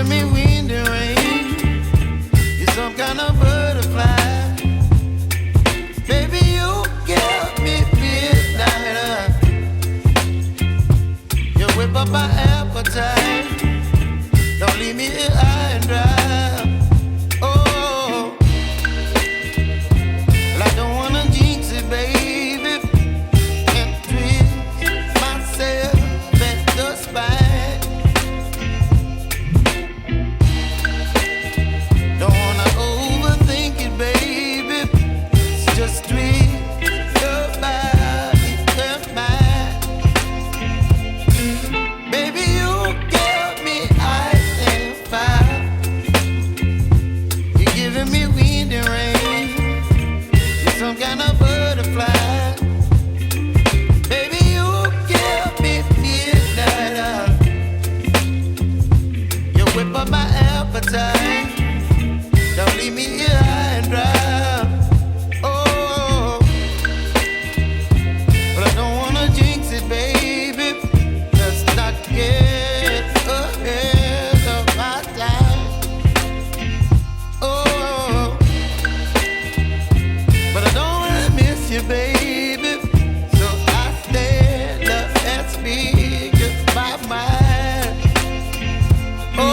giving me wind and rain. You're some kind of butterfly. Baby, you give me midnight. You whip up my appetite. Don't leave me here high and dry. Oh, well, I don't wanna jinx it, baby. Can't twist myself at the spine. Don't wanna overthink it, baby. It's just twist your body and mine. Baby, you give me ice and fire. You're giving me wind and rain. You're some kind of butterfly. Baby, you give me midnight. You whip up my appetite. Don't leave me here high and dry. Oh, but I don't wanna jinx it, baby. Let's not get ahead of my time. Oh, but I don't wanna miss you, baby. So I stand up and speak my mind. Oh.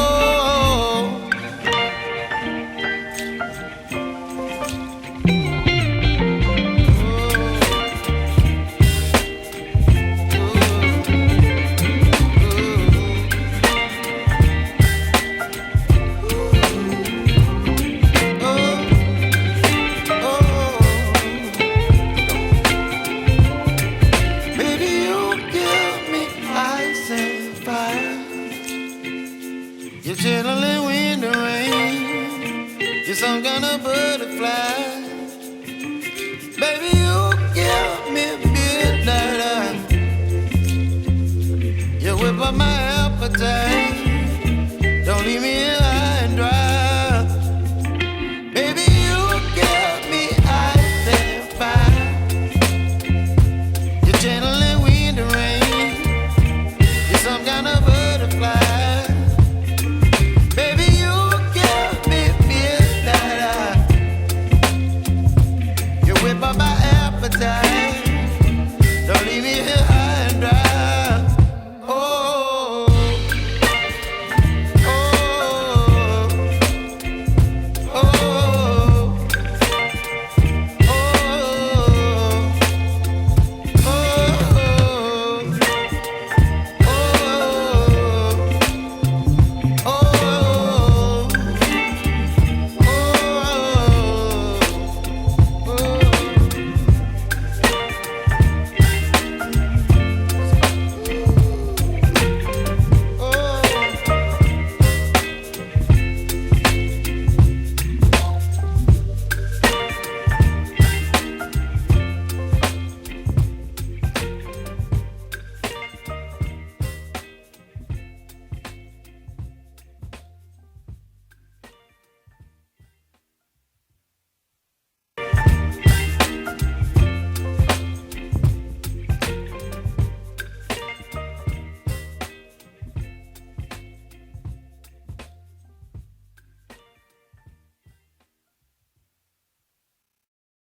Baby, you give me ice and fire. You're chilling wind and rain. You're some kind of butterfly. Baby, you give me midnight. You whip up my appetite. Don't leave me